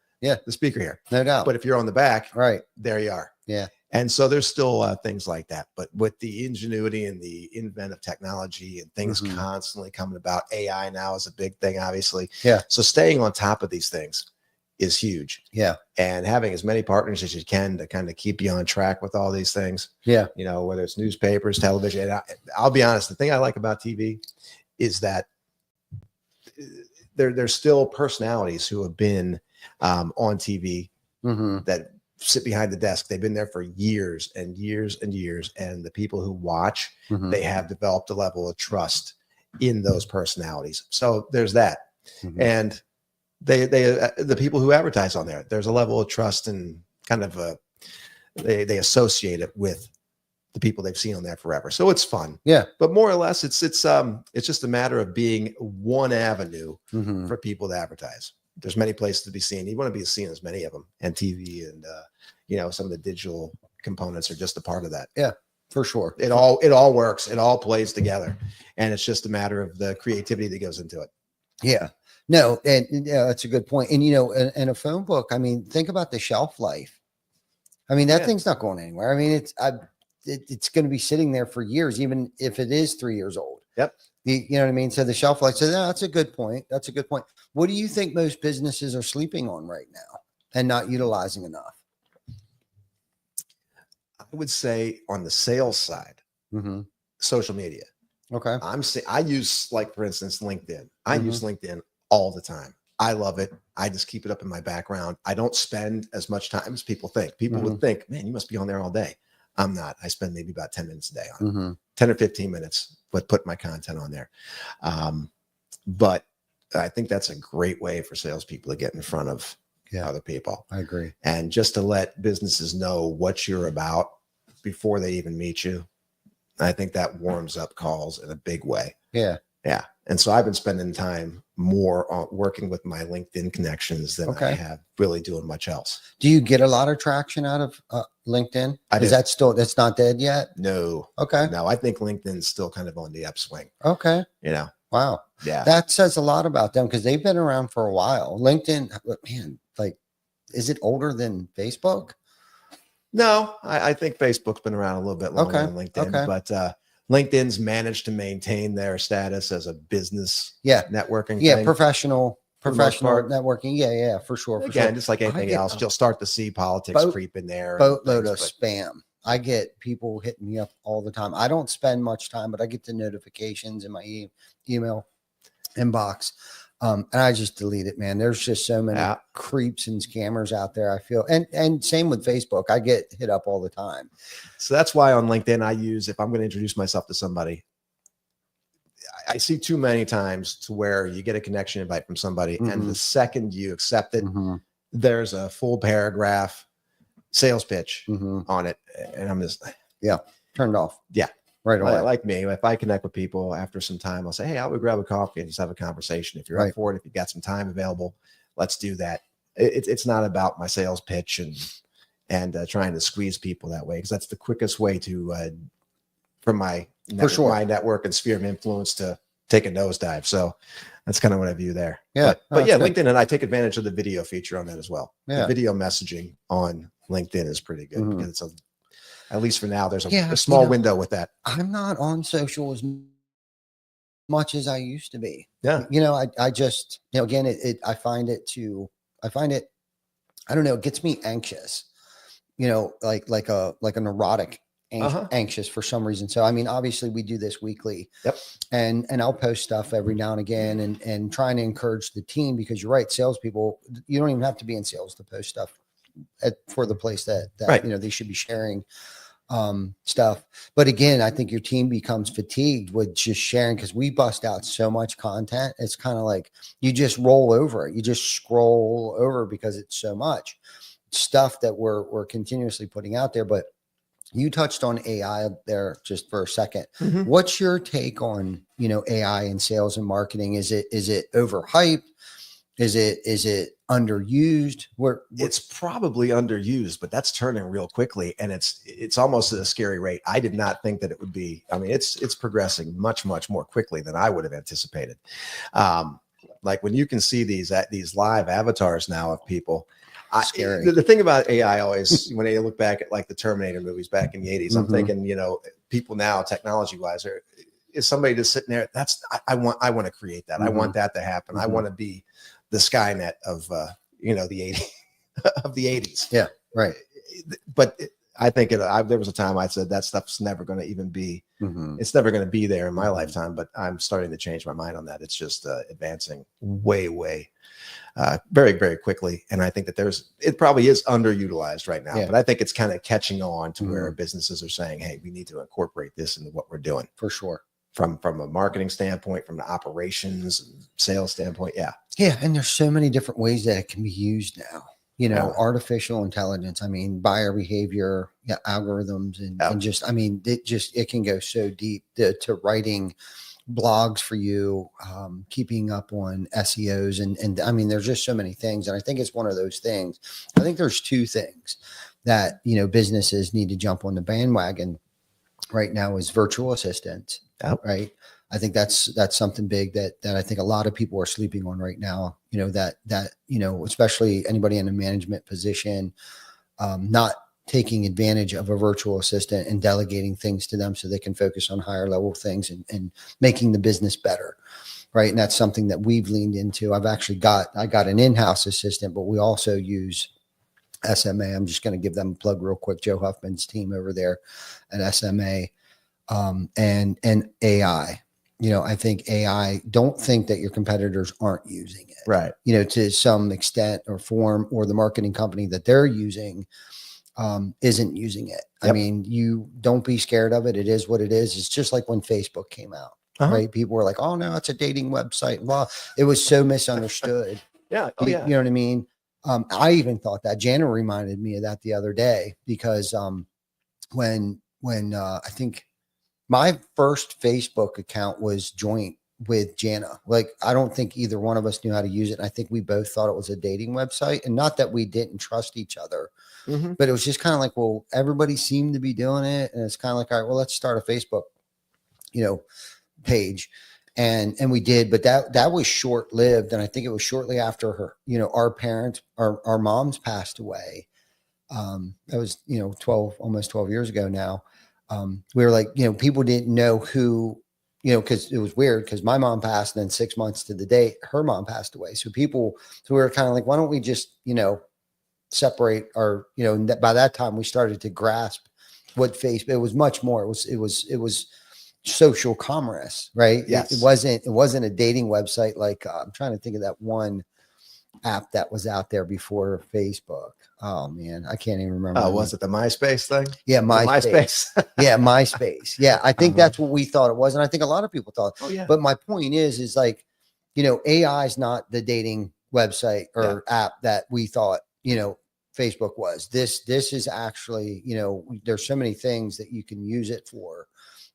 speaker here. No doubt. But if you're on the back, right there you are. Yeah. And so there's still things like that. But with the ingenuity and the inventive technology and things constantly coming about, AI now is a big thing, obviously. Yeah. So staying on top of these things is huge. Yeah. And having as many partners as you can to kind of keep you on track with all these things. Yeah. Whether it's newspapers, television. And I'll be honest, the thing I like about TV is that there's still personalities who have been on TV that sit behind the desk. They've been there for years and years and years. And the people who watch, they have developed a level of trust in those personalities. So there's that. And the people who advertise on there's a level of trust and kind of they associate it with the people they've seen on there forever. So it's fun. Yeah. But more or less it's just a matter of being one avenue for people to advertise. There's many places to be seen. You want to be seen as many of them, and TV and some of the digital components are just a part of that. Yeah, for sure. It all works. It all plays together, and it's just a matter of the creativity that goes into it. Yeah. No, and that's a good point. And in a phone book, I mean, think about the shelf life. I mean, that thing's not going anywhere. I mean, it's going to be sitting there for years, even if it is 3 years old. Yep. You know what I mean? So the shelf life. So that's a good point. That's a good point. What do you think most businesses are sleeping on right now and not utilizing enough? I would say on the sales side, social media. Okay. I use, like, for instance, LinkedIn. I use LinkedIn all the time. I love it. I just keep it up in my background. I don't spend as much time as people think. People would think, man, you must be on there all day. I'm not. I spend maybe about 10 minutes a day on it. 10 or 15 minutes, but put my content on there. But I think that's a great way for salespeople to get in front of other people. I agree. And just to let businesses know what you're about before they even meet you. I think that warms up calls in a big way. Yeah. Yeah. And so I've been spending time more on working with my LinkedIn connections than I have really doing much else. Do you get a lot of traction out of LinkedIn? Is that that's not dead yet? No. Okay. No, I think LinkedIn's still kind of on the upswing. Okay. Wow. Yeah. That says a lot about them because they've been around for a while. LinkedIn, man, like, is it older than Facebook? No, I think Facebook's been around a little bit longer than LinkedIn, but LinkedIn's managed to maintain their status as a business networking thing. Professional networking. Yeah, for sure. Again, just like anything else, you'll start to see politics creep in there. Boatload of spam. I get people hitting me up all the time. I don't spend much time, but I get the notifications in my email inbox. And I just delete it, man. There's just so many creeps and scammers out there, I feel. And same with Facebook. I get hit up all the time. So that's why on LinkedIn, I use, if I'm going to introduce myself to somebody, I see too many times to where you get a connection invite from somebody. And the second you accept it, there's a full paragraph sales pitch on it. And I'm just, turned off. Yeah. Right away. Like me, if I connect with people after some time, I'll say, hey, I'll go grab a coffee and just have a conversation. If you're up for it, if you've got some time available, let's do that. It's not about my sales pitch and trying to squeeze people that way, because that's the quickest way to, from my network and sphere of influence, to take a nosedive. So that's kind of what I view there. Yeah. But yeah, good. LinkedIn, and I take advantage of the video feature on that as well. Yeah. The video messaging on LinkedIn is pretty good because it's at least for now, there's Yeah, a small window with that. I'm not on social as much as I used to be. Yeah. I just, again, I find it, I don't know, it gets me anxious, like a neurotic anxious for some reason. So, I mean, obviously we do this weekly. Yep. And I'll post stuff every now and again and trying to encourage the team, because you're right. Salespeople, you don't even have to be in sales to post stuff for the place that right. They should be sharing stuff. But again, I think your team becomes fatigued with just sharing, because we bust out so much content. It's kind of like you just roll over it. You just scroll over because it's so much stuff that we're continuously putting out there. But you touched on AI there just for a second. Mm-hmm. What's your take on, AI in sales and marketing? Is it overhyped? Is it underused? It's probably underused, but that's turning real quickly, and it's almost at a scary rate. I did not think that it would be. I mean, it's progressing much more quickly than I would have anticipated. Like when you can see these live avatars now of people. Scary. The thing about AI always, when I look back at like the Terminator movies back in the 80s, I'm thinking, people now technology wise is somebody just sitting there. I want to create that. I want that to happen. I want to be the Skynet of the 80s of the 80s. Yeah, right. But I think there was a time I said that stuff's never going to even be. It's never going to be there in my lifetime. But I'm starting to change my mind on that. It's just advancing way very, very quickly. And I think that it probably is underutilized right now. But I think it's kind of catching on to where businesses are saying, hey, we need to incorporate this into what we're doing. For sure. From a marketing standpoint, from the operations and sales standpoint. Yeah. Yeah. And there's so many different ways that it can be used now. Artificial intelligence, I mean, buyer behavior, algorithms, and just, I mean, it can go so deep to writing blogs for you, keeping up on SEOs. And I mean, there's just so many things. And I think it's one of those things. I think there's two things that, businesses need to jump on the bandwagon right now is virtual assistants. Right. I think that's something big that I think a lot of people are sleeping on right now, that especially anybody in a management position, not taking advantage of a virtual assistant and delegating things to them so they can focus on higher level things and making the business better. Right. And that's something that we've leaned into. I got an in-house assistant, but we also use SMA. I'm just going to give them a plug real quick. Joe Huffman's team over there at SMA, and AI. I think AI, don't think that your competitors aren't using it. Right. To some extent or form, or the marketing company that they're using isn't using it. Yep. I mean, you don't be scared of it. It is what it is. It's just like when Facebook came out, right? People were like, oh no, it's a dating website. Well, it was so misunderstood. Yeah. Oh, yeah. You know what I mean? I even thought that. Jana reminded me of that the other day, because when I think my first Facebook account was joint with Jana. Like, I don't think either one of us knew how to use it. And I think we both thought it was a dating website, and not that we didn't trust each other, but it was just kind of like, well, everybody seemed to be doing it. And it's kind of like, all right, well, let's start a Facebook, page. And we did, but that was short lived. And I think it was shortly after her, our moms passed away. That was, almost 12 years ago now. We were like, people didn't know who, because it was weird, because my mom passed, and then 6 months to the date, her mom passed away. So we were kind of like, why don't we just, separate our, by that time we started to grasp what Facebook, it was much more. It was social commerce, right? Yes. It wasn't a dating website. Like, I'm trying to think of that one app that was out there before Facebook. Oh man, I can't even remember. Was it the MySpace thing? Yeah, MySpace. Yeah, MySpace. Yeah, I think that's what we thought it was, and I think a lot of people thought. Oh yeah. But my point is like, AI is not the dating website or app that we thought Facebook was. This is actually, there's so many things that you can use it for,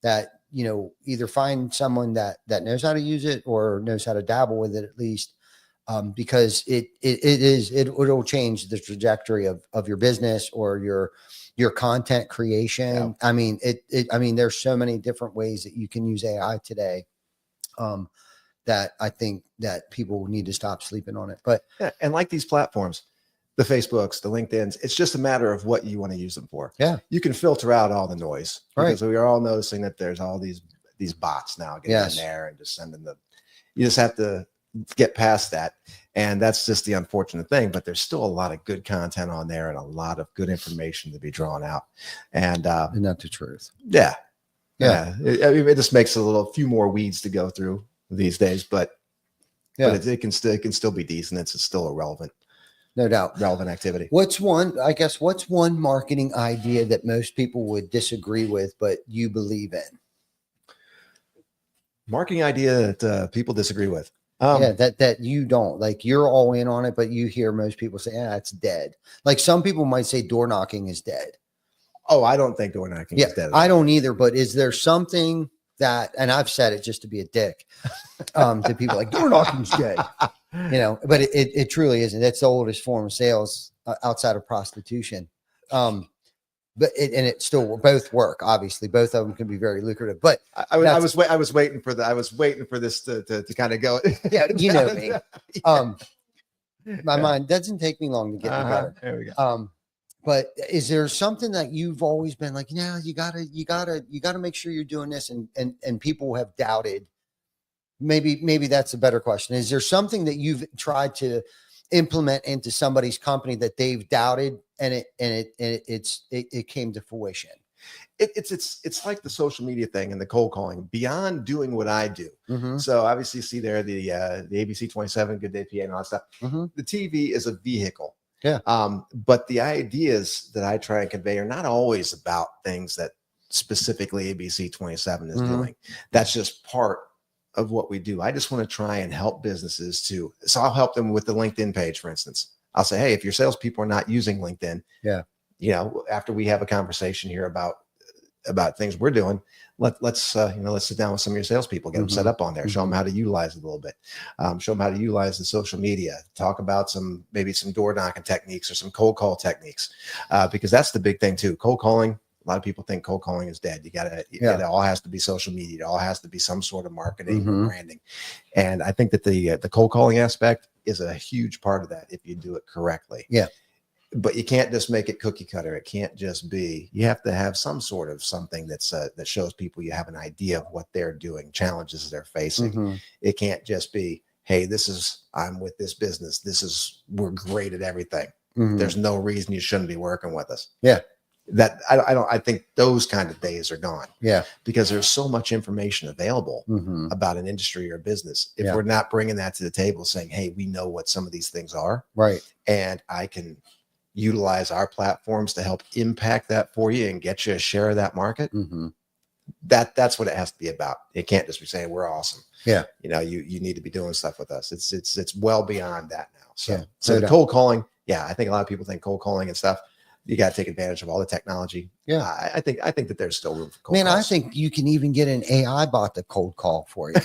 that either find someone that knows how to use it or knows how to dabble with it at least. Because it'll change the trajectory of your business or your content creation. Yeah. I mean, there's so many different ways that you can use AI today. that I think that people need to stop sleeping on it. But Yeah, and like these platforms, the Facebooks, the LinkedIn's, it's just a matter of what you want to use them for. Yeah. You can filter out all the noise because Right. we are all noticing that there's all these bots now getting in there and just sending you just have to get past that. And that's just the unfortunate thing, but there's still a lot of good content on there and a lot of good information to be drawn out. And isn't that the truth? yeah. Yeah. It just makes a few more weeds to go through these days, but it can still be decent. It's still a relevant activity. What's one marketing idea that most people would disagree with, but you believe in? Marketing idea that people disagree with. That you don't like, you're all in on it, but you hear most people say, it's dead. Like some people might say door knocking is dead. Oh, I don't think door knocking is dead. I don't either, but is there something that, and I've said it just to be a dick to people like door knocking's dead, but it truly isn't. That's the oldest form of sales outside of prostitution. But it still both work. Obviously, both of them can be very lucrative. But I was waiting for this to kind of go. Yeah, you know me. My mind doesn't take me long to get better. There we go. But is there something that you've always been like, you gotta make sure you're doing this, and people have doubted? Maybe that's a better question. Is there something that you've tried to implement into somebody's company that they've doubted and it came to fruition? It's like the social media thing and the cold calling beyond doing what I do. Mm-hmm. So obviously you see there the ABC 27, Good Day PA and all that stuff. Mm-hmm. The TV is a vehicle. Yeah. But the ideas that I try and convey are not always about things that specifically ABC 27 is doing. That's just part of what we do. I just want to try and help businesses so I'll help them with the LinkedIn page, for instance. I'll say, hey, if your salespeople are not using LinkedIn, after we have a conversation here about things we're doing, let's sit down with some of your salespeople, get them set up on there, show them how to utilize it a little bit, show them how to utilize the social media, talk about maybe some door knocking techniques or some cold call techniques, because that's the big thing too. Cold calling. A lot of people think cold calling is dead. It all has to be social media. It all has to be some sort of marketing or branding. And I think that the cold calling aspect is a huge part of that if you do it correctly. Yeah. But you can't just make it cookie cutter. It can't just be, you have to have some sort of something that shows people you have an idea of what they're doing, challenges they're facing. It can't just be, hey, I'm with this business. We're great at everything. There's no reason you shouldn't be working with us. Yeah. That I think those kind of days are gone. Yeah. Because there's so much information available about an industry or business. If we're not bringing that to the table saying, hey, we know what some of these things are. Right. And I can utilize our platforms to help impact that for you and get you a share of that market. That's what it has to be about. It can't just be saying we're awesome. Yeah. You need to be doing stuff with us. It's well beyond that now. So, so the cold calling. Yeah. I think a lot of people think cold calling and stuff, you got to take advantage of all the technology. Yeah. I think that there's still room for cold calls. I think you can even get an AI bot to cold call for you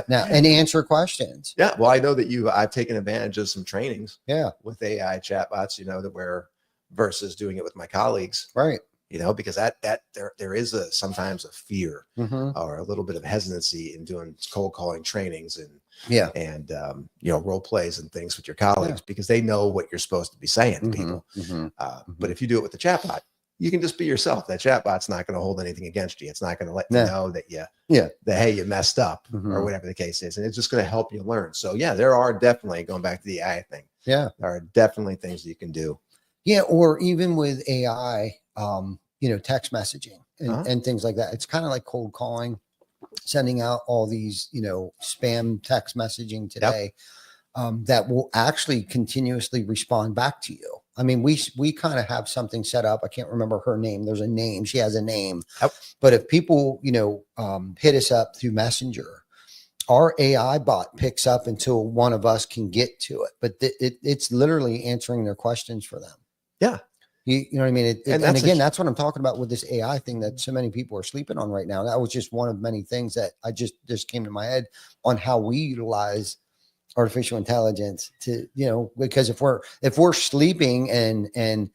now and answer questions. Yeah. Well, I know that I've taken advantage of some trainings with AI chatbots, versus doing it with my colleagues. Right. Because there is sometimes a fear or a little bit of hesitancy in doing cold calling trainings and role plays and things with your colleagues because they know what you're supposed to be saying to people. But if you do it with the chatbot, you can just be yourself. That chatbot's not going to hold anything against you. It's not going to let you know that hey, you messed up or whatever the case is. And it's just going to help you learn. So there are definitely, going back to the AI thing. Yeah. There are definitely things that you can do. Yeah. Or even with AI, text messaging and things like that. It's kind of like cold calling, sending out all these, spam text messaging today that will actually continuously respond back to you. I mean, we kind of have something set up. I can't remember her name. There's a name. She has a name. Yep. But if people, hit us up through Messenger, our AI bot picks up until one of us can get to it. But it's literally answering their questions for them. Yeah. You know what I mean? And again, that's what I'm talking about with this AI thing that so many people are sleeping on right now. That was just one of many things that I just came to my head on how we utilize artificial intelligence to, because if we're sleeping and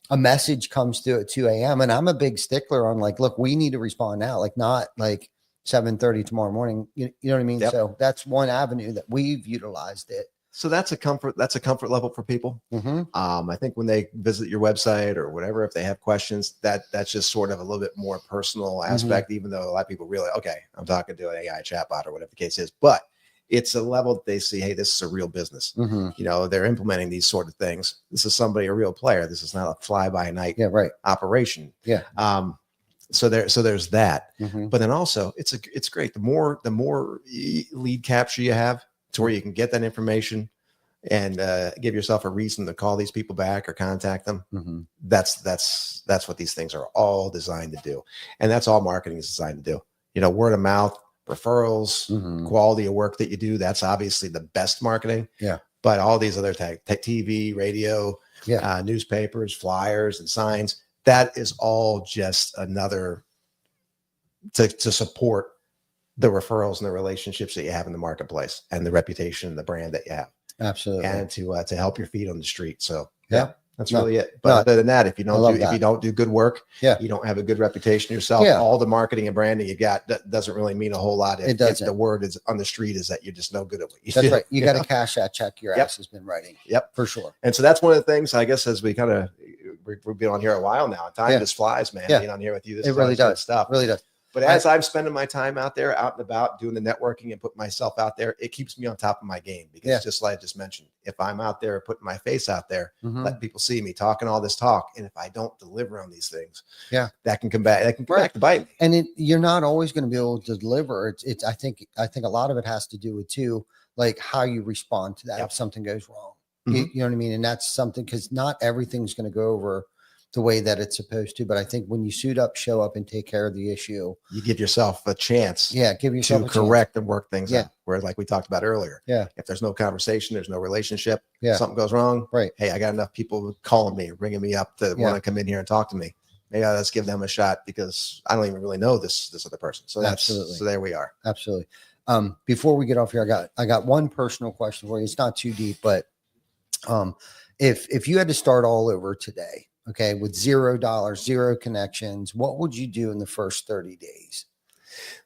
a message comes through at 2 a.m. and I'm a big stickler on like, look, we need to respond now. Like not like 7:30 tomorrow morning. You know what I mean? Yep. So that's one avenue that we've utilized it. So that's a comfort level for people. Mm-hmm. I think when they visit your website or whatever, if they have questions, that's just sort of a little bit more personal aspect, even though a lot of people realize, okay, I'm talking to an AI chatbot or whatever the case is, but it's a level that they see, hey, this is a real business. Mm-hmm. You know, they're implementing these sort of things. This is somebody, a real player. This is not a fly by night operation. Yeah. So there's that, Mm-hmm. but then also it's great. The more lead capture you have to where you can get that information and give yourself a reason to call these people back or contact them. Mm-hmm. That's what these things are all designed to do. And that's all marketing is designed to do. You know, word of mouth, referrals, Mm-hmm. quality of work that you do. That's obviously the best marketing. Yeah. But all these other tech TV, radio, newspapers, flyers, and signs, that is all just another to support the referrals and the relationships that you have in the marketplace and the reputation and the brand that you have. Absolutely. And to help your feet on the street. So Yeah. that's really it. But other than that, if you don't do good work, you don't have a good reputation yourself, all the marketing and branding you got, that doesn't really mean a whole lot. If the word is on the street is that you're just no good at what you do. That's right. You got to cash that check your ass has been writing. Yep. For sure. And so that's one of the things, I guess, as we've been on here a while now. Time just flies, man. Being on here with you, this it really does. Stuff. Really does. But as I'm spending my time out there, out and about, doing the networking and putting myself out there, it keeps me on top of my game. Because just like I just mentioned, if I'm out there putting my face out there, letting people see me talking all this talk, and if I don't deliver on these things, that can come back. That can come back to bite me. And you're not always going to be able to deliver. It's I think a lot of it has to do with too, like how you respond to that if something goes wrong. You know what I mean? And that's something, because not everything's going to go over the way that it's supposed to. But I think when you suit up, show up, and take care of the issue, you give yourself a chance. Give yourself to correct and work things out. Where, like we talked about earlier, if there's no conversation, there's no relationship, something goes wrong. Right. Hey, I got enough people calling me, ringing me up to want to come in here and talk to me. Maybe let's give them a shot, because I don't even really know this other person. So so there we are. Absolutely. Before we get off here, I got one personal question for you. It's not too deep, but if you had to start all over today, okay, with $0, zero connections, what would you do in the first 30 days?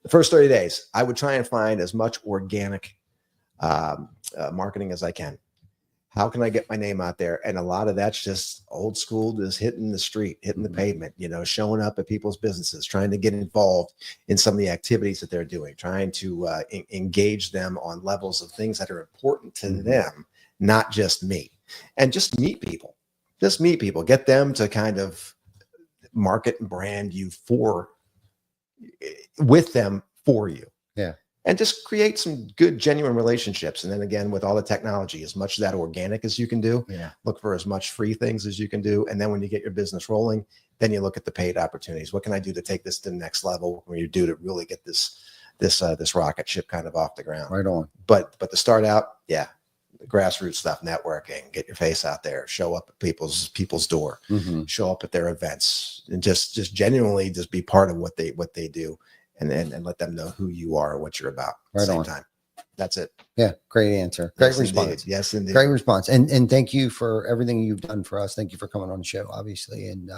The first 30 days, I would try and find as much organic marketing as I can. How can I get my name out there? And a lot of that's just old school, just hitting the street, hitting the pavement, showing up at people's businesses, trying to get involved in some of the activities that they're doing, trying to engage them on levels of things that are important to them, not just me. And just meet people. Just meet people. Get them to kind of market and brand you with them for you. Yeah. And just create some good, genuine relationships. And then again, with all the technology, as much of that organic as you can do, look for as much free things as you can do. And then when you get your business rolling, then you look at the paid opportunities. What can I do to take this to the next level? Where you do to really get this rocket ship kind of off the ground. Right on. But to start out, the grassroots stuff, networking, get your face out there, show up at people's door, show up at their events, and just genuinely just be part of what they do, and let them know who you are and what you're about at the same time. That's it. Yeah. Great answer. Great response. Indeed. Yes, indeed. Great response. And thank you for everything you've done for us. Thank you for coming on the show, obviously. And,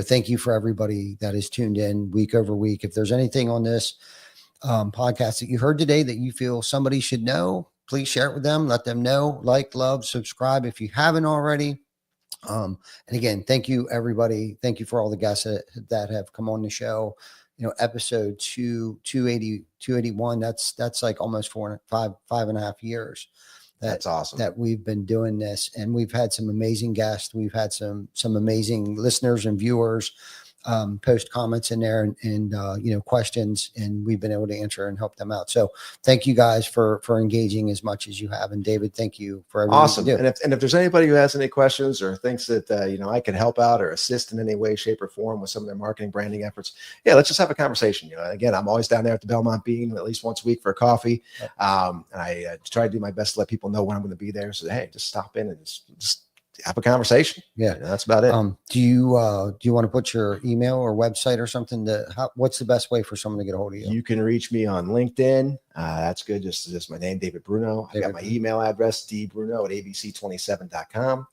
thank you for everybody that is tuned in week over week. If there's anything on this podcast that you heard today that you feel somebody should know, please share it with them. Let them know. Like, love, subscribe if you haven't already. And again, thank you, everybody. Thank you for all the guests that have come on the show. Episode 281. That's like almost 5.5 years. That's awesome. That we've been doing this, and we've had some amazing guests. We've had some amazing listeners and viewers post comments in there and questions, and we've been able to answer and help them out. So thank you guys for engaging as much as you have. And David, thank you for everything. Awesome. You do. And if there's anybody who has any questions or thinks that I can help out or assist in any way, shape, or form with some of their marketing, branding efforts, let's just have a conversation. Again, I'm always down there at the Belmont Bean at least once a week for a coffee. And I try to do my best to let people know when I'm going to be there. So hey, just stop in and just have a conversation. Yeah, that's about it. Do you want to put your email or website or something? What's the best way for someone to get a hold of you? You can reach me on LinkedIn. That's good. Just my name, David Bruno. I got my email address, dbruno@abc27.com,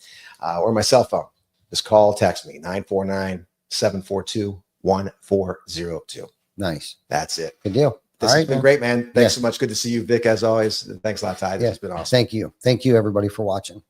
or my cell phone. Just text me 949-742-1402. Nice. That's it. Good deal. This All has right, been man. great, man. Thanks Yeah. so much. Good to see you, Vic, as always. Thanks a lot, Ty. This Yeah. has been awesome. Thank you. Thank you, everybody, for watching.